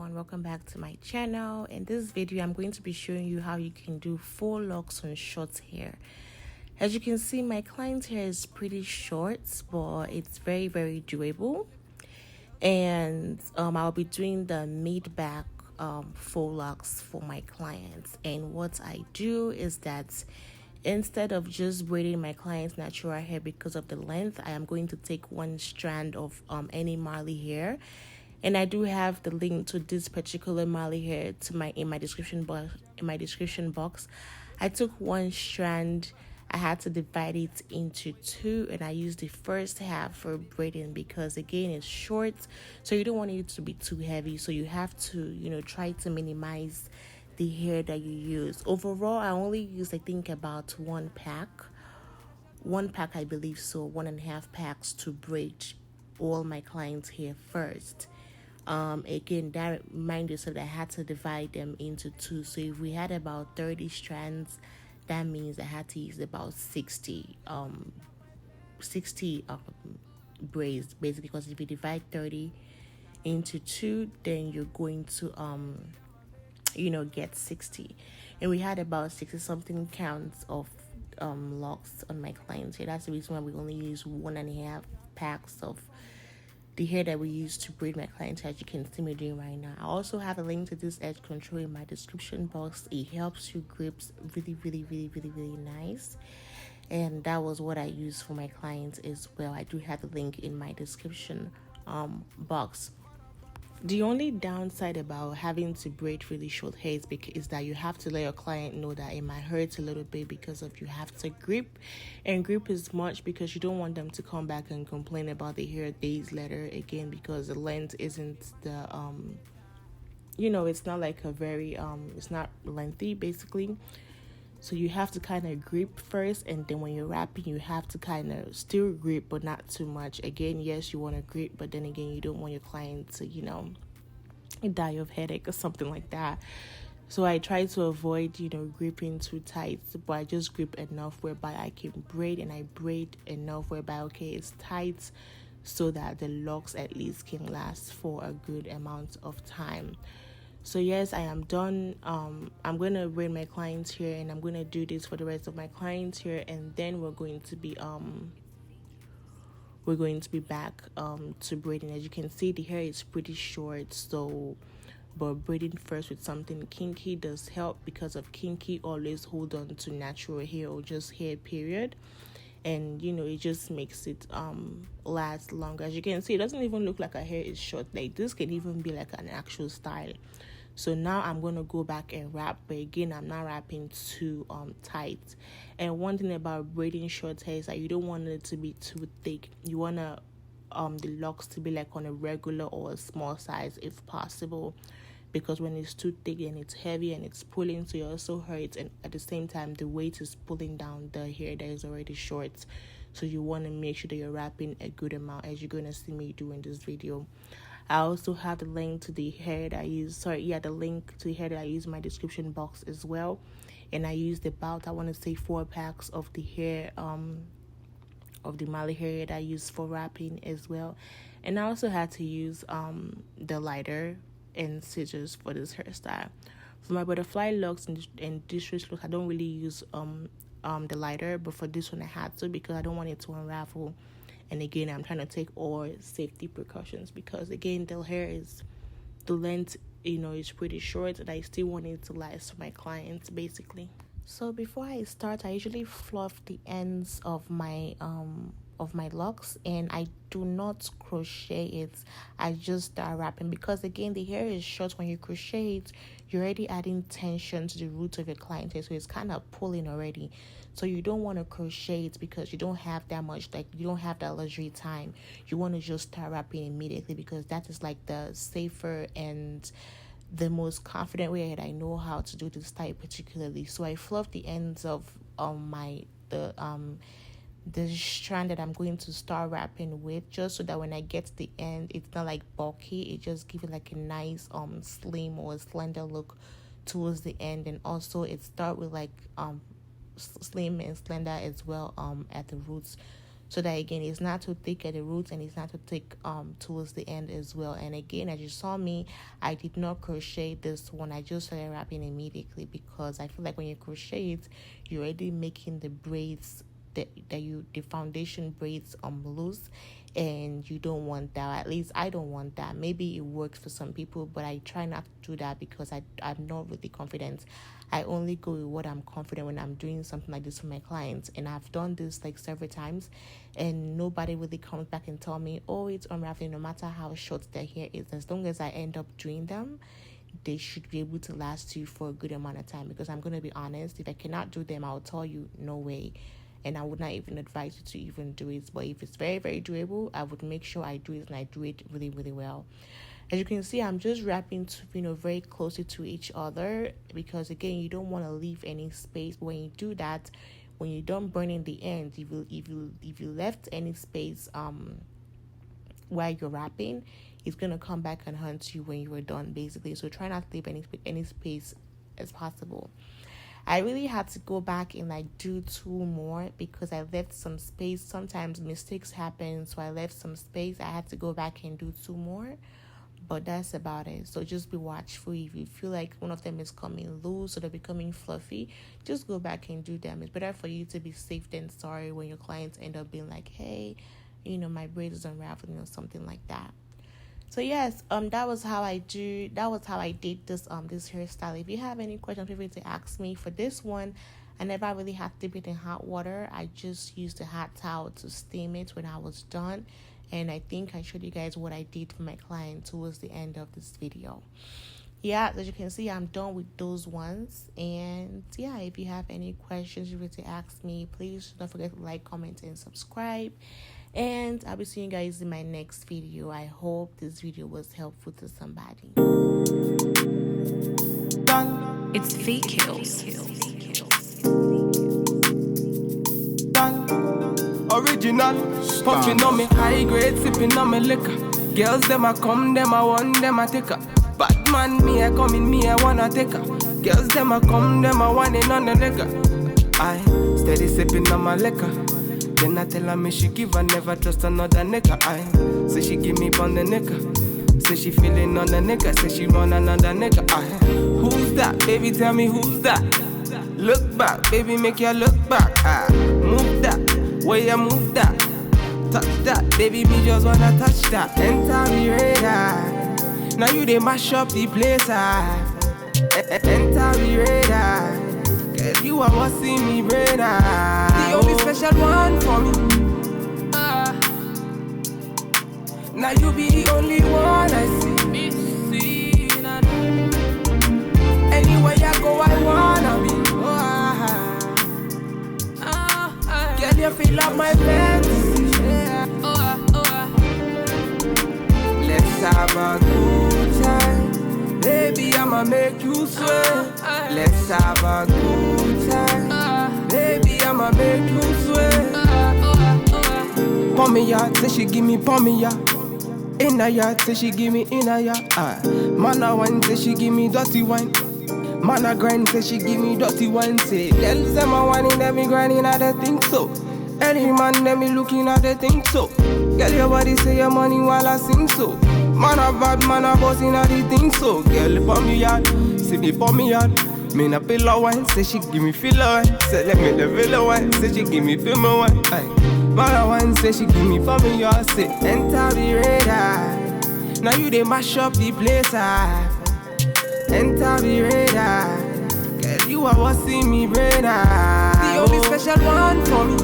everyone, welcome back to my channel. In this video I'm going to be showing you how you can do full locks on short hair. As you can see, my client's hair is pretty short, but it's very doable. And I'll be doing the mid-back full locks for my clients. And what I do is that instead of just braiding my client's natural hair because of the length, I am going to take one strand of any Marley hair. And I do have the link to this particular Marley hair in my description box. I took one strand. I had to divide it into two, and I used the first half for braiding because again it's short, so you don't want it to be too heavy. So you have to, try to minimize the hair that you use. Overall, I only used, I think, about one pack, I believe, so 1.5 packs to braid all my clients' hair first. Again, that reminded yourself that I had to divide them into two. So if we had about 30 strands, that means I had to use about 60 braids, basically, because if you divide 30 into two, then you're going to get 60. And we had about 60 something counts of locks on my clients here. That's the reason why we only use 1.5 packs of the hair that we use to braid my clients, as you can see me doing right now. I also have a link to this edge control in my description box. It helps you grips really nice, and that was what I use for my clients as well. I do have the link in my description box. The only downside about having to braid really short hair is that you have to let your client know that it might hurt a little bit because of you have to grip. And grip is much because you don't want them to come back and complain about the hair days later again, because the length isn't the it's not like a very it's not lengthy basically. So you have to kind of grip first, and then when you're wrapping, you have to kind of still grip, but not too much. Again, yes, you want to grip, but then again, you don't want your client to, die of headache or something like that. So I try to avoid, gripping too tight, but I just grip enough whereby I can braid, and I braid enough whereby, okay, it's tight so that the locks at least can last for a good amount of time. So yes, I am done. I'm going to braid my clients here, and I'm going to do this for the rest of my clients here, and then we're going to be back to braiding. As you can see, the hair is pretty short, so but braiding first with something kinky does help, because of kinky always hold on to natural hair or just hair period. And it just makes it last longer. As you can see, it doesn't even look like her hair is short. Like, this can even be like an actual style. So now I'm going to go back and wrap, but again, I'm not wrapping too tight. And one thing about braiding short hair is that you don't want it to be too thick. You want the locks to be like on a regular or a small size if possible, because when it's too thick and it's heavy and it's pulling, so it also hurts, and at the same time the weight is pulling down the hair that is already short. So you want to make sure that you're wrapping a good amount, as you're going to see me do in this video. I also have the link to the hair that I use. The link to the hair that I use in my description box as well. And I used about, I want to say, 4 packs of the hair, of the Marley hair that I use for wrapping as well. And I also had to use the lighter and scissors for this hairstyle. For my butterfly locks and distress locks, I don't really use the lighter, but for this one I had to, because I don't want it to unravel. And again, I'm trying to take all safety precautions, because again, the length is pretty short, and I still want it to last for my clients basically. So before I start, I usually fluff the ends of my locks, and I do not crochet it. I just start wrapping, because again, the hair is short. When you crochet it, you're already adding tension to the roots of your client hair, so it's kind of pulling already. So you don't want to crochet it, because you don't have that much, you don't have that luxury time. You want to just start wrapping immediately, because that is like the safer and the most confident way that I know how to do this type particularly. So I fluff the ends of the strand that I'm going to start wrapping with, just so that when I get to the end, it's not like bulky. It just gives it like a nice slim or slender look towards the end. And also it start with like slim and slender as well at the roots. so that again it's not too thick at the roots and it's not too thick towards the end as well. And again, as you saw me, I did not crochet this one. I just started wrapping immediately because I feel like when you crochet it, you're already making the braids the foundation braids loose, and you don't want that. At least I don't want that. Maybe it works for some people, but I try not to do that because I'm not really confident. I only go with what I'm confident when I'm doing something like this for my clients. And I've done this like several times, and nobody really comes back and tell me, oh, it's unraveling. No matter how short their hair is, as long as I end up doing them, they should be able to last you for a good amount of time. Because I'm going to be honest, if I cannot do them, I'll tell you no way. And I would not even advise you to even do it. But if it's very, very doable, I would make sure I do it, and I do it really, really well. As you can see, I'm just wrapping very closely to each other, because again, you don't want to leave any space. But when you do that, when you don't burn in the end, if you left any space while you're wrapping, it's gonna come back and haunt you when you are done, basically. So try not to leave any space as possible. I really had to go back and do 2 more because I left some space. Sometimes mistakes happen, so I left some space. I had to go back and do 2 more, but that's about it. So just be watchful. If you feel like one of them is coming loose or they're becoming fluffy, just go back and do them. It's better for you to be safe than sorry when your clients end up being like, hey, my braid is unraveling or something like that. So yes, that was how I did this this hairstyle. If you have any questions, feel free to ask me. For this one, I never really had to dip it in hot water. I just used a hot towel to steam it when I was done. And I think I showed you guys what I did for my client towards the end of this video. Yeah, as you can see, I'm done with those ones. And yeah, if you have any questions, feel free to ask me. Please don't forget to like, comment, and subscribe. And I'll be seeing you guys in my next video. I hope this video was helpful to somebody. It's Fake Kills. Original. Puffing on me high grade, sipping on me liquor. Girls, them a come, them a want, them a take her. Bad man, me a come in, me a wanna take her. Girls, them a come, them a want it on the nigga. I steady sipping on my liquor. Then I tell her me she give her, never trust another nigga. I say she give me on the nigga. Say she feeling on the nigga. Say she want another nigga. I who's that? Baby, tell me who's that? Look back, baby, make you look back. I move that, way you move that. Touch that, baby, me just wanna touch that. Enter me radar. Now you they mash up the place. Enter me radar. Girl, you are what's in me brain. The only special one for me. Now you be the only one I see. Anywhere I go, I wanna be. Girl, you feel like my fantasy. Let's have a good time. Baby, I'ma make you sweat. Let's have a good time. Baby, I'ma make you sweat. Pour me yard, say she give me pour me yard. In a yard, say she give me in a yard. Man a wine, say she give me dirty wine. Man a grind, say she give me dirty wine. Say, girls them a whining, them me grinding, I they think so. Any man, them me looking at they think so. Girl, your body say your money while I sing so. Man a bad, man a boss in a the thing so. Girl, pour me yard, say me pour me yard. Me na pillow wine, say she give me filler wine. Say let me the villa wine, say she give me film wine. Man a wine, say she give me pour me yard. Say enter the radar. Now you they mash up the place. Enter the radar. Girl, you are what's in me brain. The only special one for me.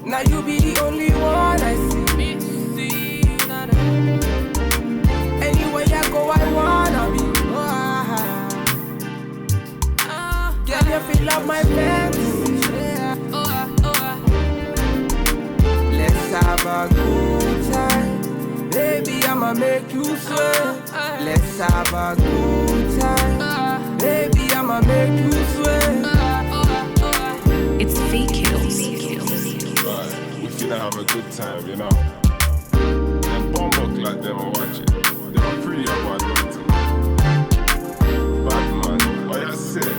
Now you be the only one I see. Anywhere I go, I wanna be. Girl, you feel like my fantasy. Let's have a good time. Baby, I'ma make you sweat. Let's have a good time. Baby, I'ma make you sweat. It's Fake Kills. We finna have a good time, you know. Them bomb like them are watching. They are pretty bad man too. Bad man, what you say?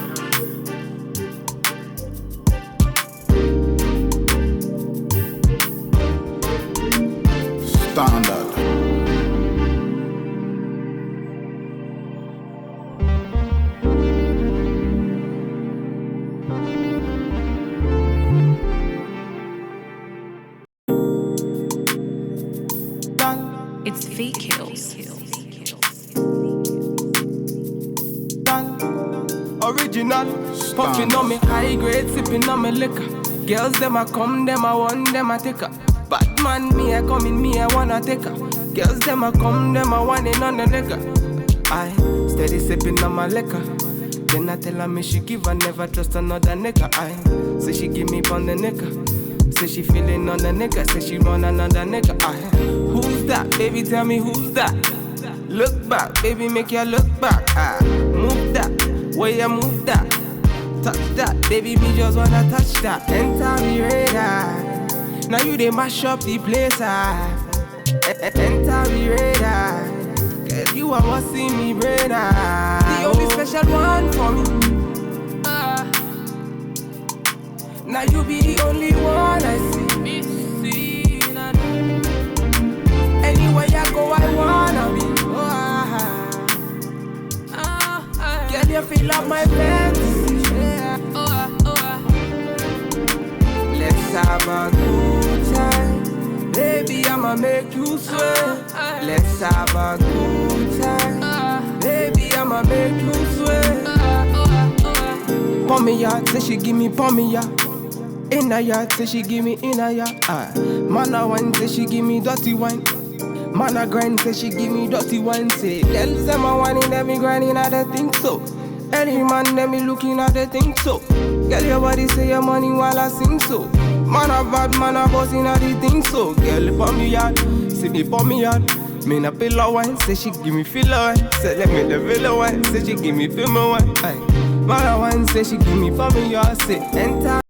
It's FAUXLOCS. Original, puffing on me high grade, sipping on me liquor. Girls them a come, them a want, them a take her. Batman me a coming, me a wanna take her. Girls them a come, them a want it on the liquor. I steady sipping on my liquor. Then I tell her me she give her, never trust another nigga. I say she give me on the nigga. Say she feeling on the nigga. Say she want another nigga. I who's that? Baby tell me who's that? Look back, baby make you look back. I move that, way you move that. Touch that, baby me just wanna touch that. Enter me radar. Now you they mash up the place. Enter me radar. Girl, you are what's in me brain. The only special one for me. Now you be the only one I see. Anywhere I go, I wanna be. Girl, you feel up my fantasy. Let's have a good time. Baby, I'ma make you sweat. Let's have a good time. Baby, I'ma make you sweat. Pour me ya, say she give me pour me ya. In a yard, say she give me in a yard. Man a wine, say she give me dirty wine. Man a grind, say she give me dirty wine. Say, girls them a whining, them me grinding, I don't think so. Any man, them me looking at the think so. Girl, your body say your money while I sing so. Man a bad, man a bossing at the thing so. Girl, pour me yard, see me pour me yard. Me na pillow wine, say she give me filler wine. Say let me the villa wine, say she give me film wine. Man a wine, say she give me for me yard. Say enter.